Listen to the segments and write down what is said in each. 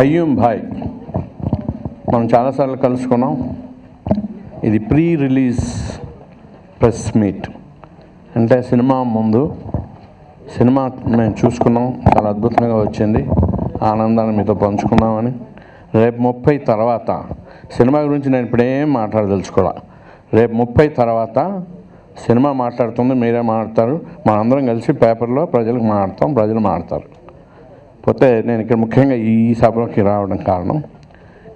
కయ్యూమ్ భాయ్ మనం చాలాసార్లు కలుసుకున్నాం. ఇది ప్రీ రిలీజ్ ప్రెస్ మీట్. అంటే సినిమా ముందు సినిమా మేము చూసుకున్నాం, చాలా అద్భుతంగా వచ్చింది, ఆనందాన్ని మీతో పంచుకున్నామని. రేపు 30 తర్వాత సినిమా గురించి నేను ఇప్పుడేం మాట్లాడదలుచుకోవాలి. రేపు 30 తర్వాత సినిమా మాట్లాడుతుంది, మీరే మాట్లాడతారు, మనందరం కలిసి పేపర్లో ప్రజలకు మాట్లాడతాం, ప్రజలు మాట్లాడతారు. పోతే నేను ఇక్కడ ముఖ్యంగా ఈ సభలోకి రావడం కారణం,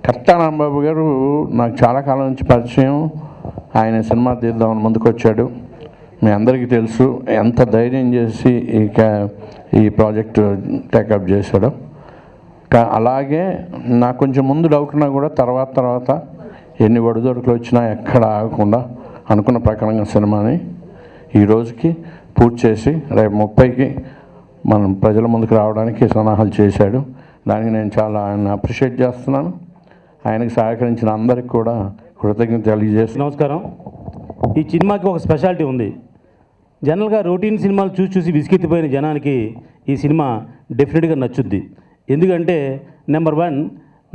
కట్టా రాంబాబు గారు నాకు చాలా కాలం నుంచి పరిచయం. ఆయన సినిమా తీద్దామని ముందుకు వచ్చాడు. మీ అందరికీ తెలుసు ఎంత ధైర్యం చేసి ఈ ప్రాజెక్టు టేకప్ చేశాడు. అలాగే నాకు కొంచెం ముందు డౌట్ ఉన్నా కూడా తర్వాత ఎన్ని ఒడిదొడుకులు వచ్చినా ఎక్కడ ఆగకుండా అనుకున్న ప్రకారంగా సినిమాని ఈ రోజుకి పూర్తి చేసి రేపు 30కి మనం ప్రజల ముందుకు రావడానికి సన్నాహాలు చేశాడు. దానికి నేను చాలా ఆయన అప్రిషియేట్ చేస్తున్నాను. ఆయనకు సహకరించిన అందరికీ కూడా కృతజ్ఞత తెలియజేసి నమస్కారం. ఈ సినిమాకి ఒక స్పెషాలిటీ ఉంది. జనరల్గా రొటీన్ సినిమాలు చూసి విసిగెత్తిపోయిన జనానికి ఈ సినిమా డెఫినెట్గా నచ్చుద్ది. ఎందుకంటే నెంబర్ 1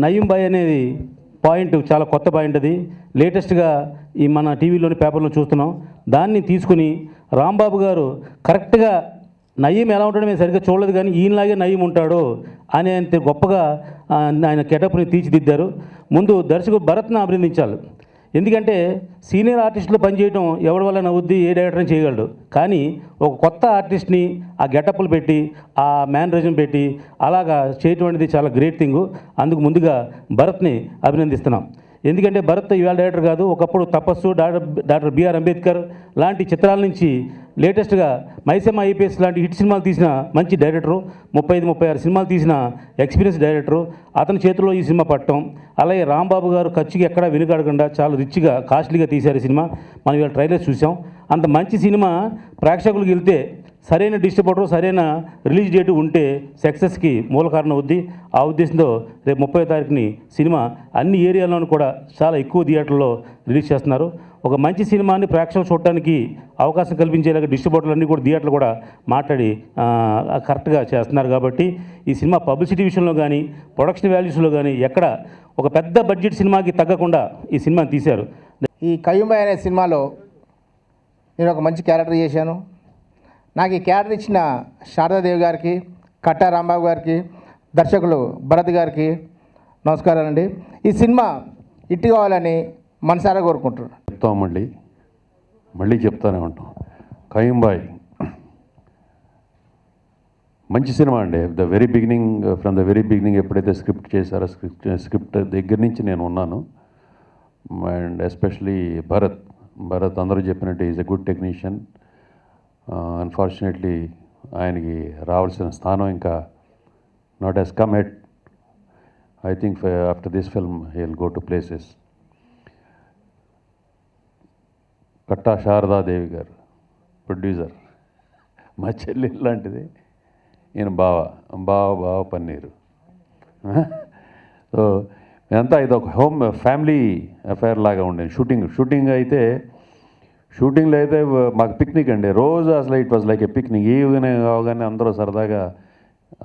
నయీం భాయ్ అనేది పాయింట్ చాలా కొత్త పాయింట్. అది లేటెస్ట్గా ఈ మన టీవీలోని పేపర్లో చూస్తున్నాం. దాన్ని తీసుకుని రాంబాబు గారు కరెక్ట్గా నయీం ఎలా ఉంటాడో మేము సరిగ్గా చూడలేదు, కానీ ఈయనలాగే నయీం ఉంటాడు అని అంత గొప్పగా ఆయన గెటప్ని తీర్చిదిద్దారు. ముందు దర్శకుడు భరత్ని అభినందించాలి. ఎందుకంటే సీనియర్ ఆర్టిస్టులు పనిచేయడం ఎవరి వల్ల నవ్వుద్ది, ఏ డైరెక్టర్ని చేయగలడు. కానీ ఒక కొత్త ఆర్టిస్ట్ని ఆ గెటప్లు పెట్టి ఆ మేనరిజం పెట్టి అలాగా చేయటం అనేది చాలా గ్రేట్ థింగ్. అందుకు ముందుగా భరత్ని అభినందిస్తున్నాం. ఎందుకంటే భరత్ ఇవాళ డైరెక్టర్ కాదు, ఒకప్పుడు తపస్సు, డాక్టర్ బిఆర్ అంబేద్కర్ లాంటి చిత్రాల నుంచి లేటెస్ట్గా మైసమ్మ ఐపీఎస్ లాంటి హిట్ సినిమాలు తీసిన మంచి డైరెక్టరు, 35-36 సినిమాలు తీసిన ఎక్స్పీరియన్స్ డైరెక్టరు. అతని చేతిలో ఈ సినిమా పట్టడం, అలాగే రాంబాబు గారు ఖర్చుకి ఎక్కడా వెనుకాడకుండా చాలా రిచ్గా కాస్ట్లీగా తీశారు ఈ సినిమా. మనం ఇవాళ ట్రైలర్స్ చూసాం. అంత మంచి సినిమా ప్రేక్షకులకు వెళ్తే సరైన డిస్ట్రిబ్యూటర్, సరైన రిలీజ్ డేటు ఉంటే సక్సెస్కి మూల కారణం అవుద్ది. ఆ ఉద్దేశంతో రేపు 30వ తారీఖుని సినిమా అన్ని ఏరియాల్లోనూ కూడా చాలా ఎక్కువ థియేటర్లో రిలీజ్ చేస్తున్నారు. ఒక మంచి సినిమాని ప్రేక్షకులు చూడటానికి అవకాశం కల్పించేలాగా డిస్ట్రిబ్యూటర్లు అన్నీ కూడా థియేటర్లు కూడా మాట్లాడి కరెక్ట్గా చేస్తున్నారు. కాబట్టి ఈ సినిమా పబ్లిసిటీ విషయంలో కానీ ప్రొడక్షన్ వాల్యూస్లో కానీ ఎక్కడ ఒక పెద్ద బడ్జెట్ సినిమాకి తగ్గకుండా ఈ సినిమాని తీశారు. ఈ కయ్యూమ్ భాయ్ అనే సినిమాలో నేను ఒక మంచి క్యారెక్టర్ చేశాను. నాకు ఈ క్యారెక్టర్ ఇచ్చిన శారదాదేవి గారికి, కట్టా రాంబాబు గారికి, దర్శకులు భరత్ గారికి నమస్కారాలండి. ఈ సినిమా ఇట్టు కావాలని మనసారా కోరుకుంటున్నాను. చెప్తాం, మళ్ళీ చెప్తానే ఉంటాం. కయ్యూమ్ భాయ్ మంచి సినిమా అండి. ఫ్రమ్ ద వెరీ బిగినింగ్ ఎప్పుడైతే స్క్రిప్ట్ చేశారో స్క్రిప్ట్ దగ్గర నుంచి నేను ఉన్నాను. అండ్ ఎస్పెషలీ భరత్ అందరూ చెప్పినట్టు is a good technician. Unfortunately ఆయనకి రావాల్సిన స్థానం ఇంకా not he's come at. I think after this film he will go to places. Katta Sharadadevi గారు ప్రొడ్యూసర్, మా చెల్లి లాంటిది. ఈయన బావ పన్నీరు. సో మేమంతా ఇది ఒక ఫ్యామిలీ అఫైర్ లాగా ఉండేది. షూటింగ్లో అయితే మాకు పిక్నిక్ అండి. రోజు అసలు it was like A picnic. Evening అవగానే అందరూ సరదాగా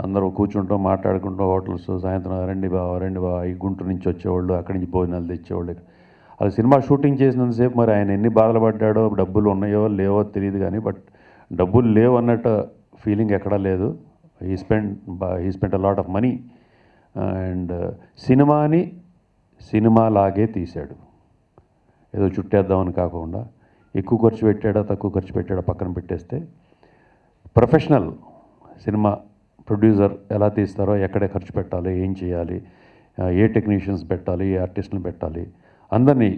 అందరూ కూర్చుంటాం, మాట్లాడుకుంటాం. హోటల్స్ సాయంత్రం రండి బావ ఈ గుంటూరు నుంచి వచ్చేవాళ్ళు, అక్కడి నుంచి భోజనాలు తెచ్చేవాళ్ళు. అలా సినిమా షూటింగ్ చేసినంతసేపు మరి ఆయన ఎన్ని బాధలు పడ్డాడో, డబ్బులు ఉన్నాయో లేవో తెలియదు కానీ, బట్ డబ్బులు లేవు అన్నట్టు ఫీలింగ్ ఎక్కడా లేదు. He spent a lot of money and సినిమాని సినిమాలాగే తీశాడు. ఏదో చుట్టేద్దామని కాకుండా ఎక్కువ ఖర్చు పెట్టాడా తక్కువ ఖర్చు పెట్టాడా పక్కన పెట్టేస్తే ప్రొఫెషనల్ సినిమా ప్రొడ్యూసర్ ఎలా తీస్తారో, ఎక్కడే ఖర్చు పెట్టాలి, ఏం చేయాలి, ఏ టెక్నీషియన్స్ పెట్టాలి, ఏ ఆర్టిస్టులు పెట్టాలి, అందరినీ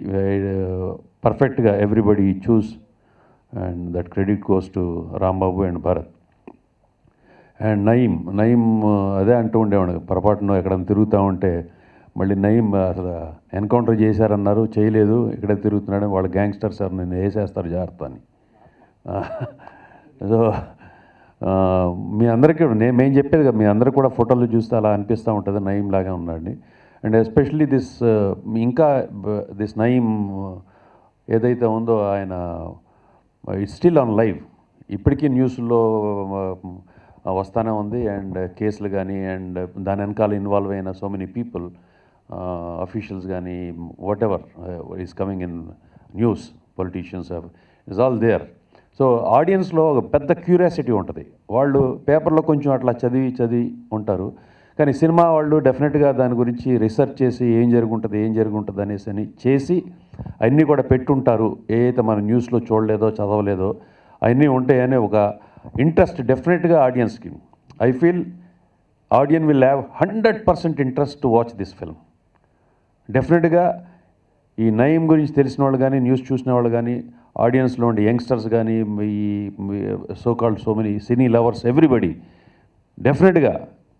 పర్ఫెక్ట్గా ఎవ్రీబడి చూస్. And that credit goes to Rambabu and Bharat. And Nayeem అదే అంటూ ఉండేవాడు, పొరపాటున ఎక్కడైనా తిరుగుతూ ఉంటే మళ్ళీ నయీం అసలు ఎన్కౌంటర్ చేశారన్నారు, చేయలేదు, ఇక్కడే తిరుగుతున్నాడు, వాళ్ళ గ్యాంగ్స్టర్స్ సార్ నేను వేసేస్తారు జాగ్రత్త అని. సో మీ అందరికీ మేము చెప్పేది కదా, మీ అందరూ కూడా ఫోటోలు చూస్తే అలా అనిపిస్తూ ఉంటుంది, నయీం లాగా ఉన్నాడని. అండ్ ఎస్పెషల్లీ దిస్ నయీం ఏదైతే ఉందో ఆయన ఇట్స్ స్టిల్ ఆన్ లైవ్. ఇప్పటికీ న్యూస్లో వస్తానే ఉంది. అండ్ కేసులు కానీ అండ్ దాని వెనకాల ఇన్వాల్వ్ అయిన సో మెనీ పీపుల్, అఫీషియల్స్ కానీ whatever is coming in news, politicians is all there. So ఆడియన్స్లో ఒక పెద్ద క్యూరియాసిటీ ఉంటుంది. వాళ్ళు పేపర్లో కొంచెం అట్లా చదివి ఉంటారు, కానీ సినిమా వాళ్ళు డెఫినెట్గా దాని గురించి రీసెర్చ్ చేసి ఏం జరుగుంటుంది అనేసి అని చేసి అన్నీ కూడా పెట్టుంటారు. ఏదైతే మన న్యూస్లో చూడలేదో చదవలేదో అవన్నీ ఉంటాయనే ఒక ఇంట్రెస్ట్ డెఫినెట్గా ఆడియన్స్కి. I feel audience will have 100% interest to watch this film. డెఫినెట్గా ఈ నయీం గురించి తెలిసిన వాళ్ళు కానీ, న్యూస్ చూసిన వాళ్ళు కానీ, ఆడియన్స్లో ఉండే యంగ్స్టర్స్ కానీ, ఈ so many cine lovers, everybody డెఫినెట్గా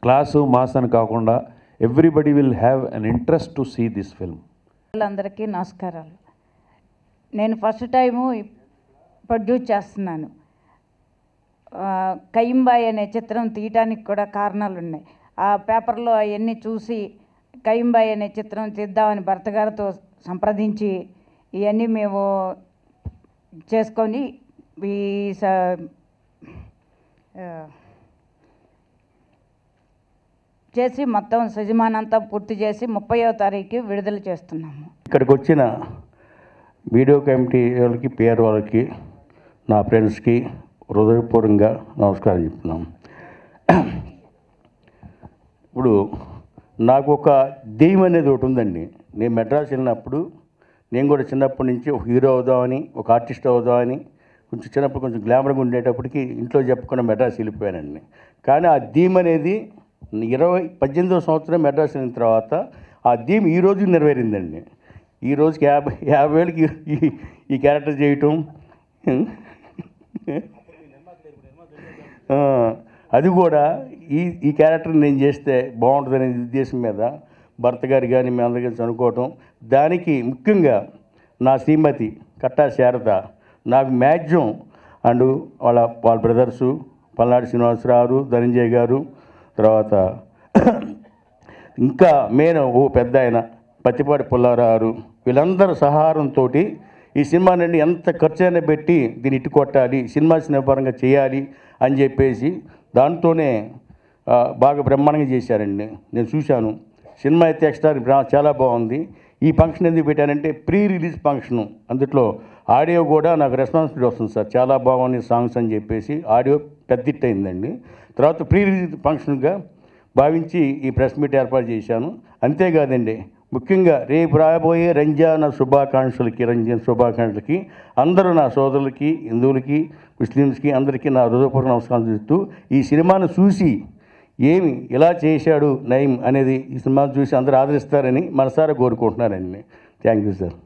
క్లాసు మాస్ అని కాకుండా everybody will have an interest to see this film. అందరికీ నమస్కారాలు. నేను ఫస్ట్ టైము ప్రొడ్యూస్ చేస్తున్నాను. కయ్యంబాయి అనే చిత్రం తీయటానికి కూడా కారణాలు ఉన్నాయి. ఆ పేపర్లో అవన్నీ చూసి కయ్యంబాయి అనే చిత్రం తీద్దామని భర్త గారితో సంప్రదించి ఇవన్నీ మేము చేసుకొని చేసి మొత్తం సజమానంతా పూర్తి చేసి 30వ తారీఖు విడుదల చేస్తున్నాము. ఇక్కడికి వచ్చిన వీడియో కమిటీ వాళ్ళకి, పిఆర్ వాళ్ళకి, నా ఫ్రెండ్స్కి హృదయపూర్వకంగా నమస్కారం చెప్తున్నాం. ఇప్పుడు నాకు ఒక దెయ్యం అనేది ఒకటి ఉందండి. నేను మెడ్రాస్ వెళ్ళినప్పుడు నేను కూడా చిన్నప్పటి నుంచి ఒక హీరో అవుదామని, ఒక ఆర్టిస్ట్ అవుదామని, కొంచెం చిన్నప్పుడు కొంచెం గ్లామర్గా ఉండేటప్పటికి ఇంట్లో చెప్పుకున్న మెడ్రాస్ వెళ్ళిపోయానండి. కానీ ఆ థీమ్ అనేది 18వ సంవత్సరం మెడ్రాస్ వెళ్ళిన తర్వాత ఆ థీమ్ ఈ రోజు నెరవేరిందండి. ఈ రోజుకి 50 ఏళ్ళకి ఈ క్యారెక్టర్ చేయటం, అది కూడా ఈ క్యారెక్టర్ నేను చేస్తే బాగుంటుందనే ఉద్దేశం మీద భర్త గారు కానీ మీ అందరి కలిసి అనుకోవటం. దానికి ముఖ్యంగా నా శ్రీమతి కట్టా శారద నాకు మ్యాక్సిమం అండ్ వాళ్ళ బ్రదర్సు పల్నాడు శ్రీనివాసరావు, ధనంజయ్ గారు, తర్వాత ఇంకా మెయిన్ పెద్ద ఆయన పత్తిపాటి పుల్లారావు, వీళ్ళందరూ సహారంతో ఈ సినిమా నుండి ఎంత ఖర్చు అయినా పెట్టి దీన్ని ఇటు కొట్టాలి, సినిమా పరంగా చేయాలి అని చెప్పేసి దాంతోనే బాగా బ్రహ్మాండంగా చేశారండి. నేను చూశాను సినిమా అయితే ఎక్స్ట్రా చాలా బాగుంది. ఈ ఫంక్షన్ ఎందుకు పెట్టానంటే ప్రీ రిలీజ్ ఫంక్షను, అందులో ఆడియో కూడా నాకు రెస్పాన్సిబిలిటీ వస్తుంది సార్, చాలా బాగుంది సాంగ్స్ అని చెప్పేసి ఆడియో పెద్ద హిట్ అయిందండి. తర్వాత ప్రీ రిలీజ్ ఫంక్షన్గా భావించి ఈ ప్రెస్ మీట్ ఏర్పాటు చేశాను. అంతేకాదండి, ముఖ్యంగా రేపు రాబోయే రంజాన్ శుభాకాంక్షలకి అందరూ నా సోదరులకి, హిందువులకి, ముస్లిమ్స్కి అందరికీ నా హృదయపూర్వక నమస్కారం చేస్తూ ఈ సినిమాను చూసి ఏమి ఇలా చేశాడు నయీం అనేది ఈ సినిమాను చూసి అందరూ ఆదరిస్తారని మనసారా కోరుకుంటున్నానండి. Thank you sir.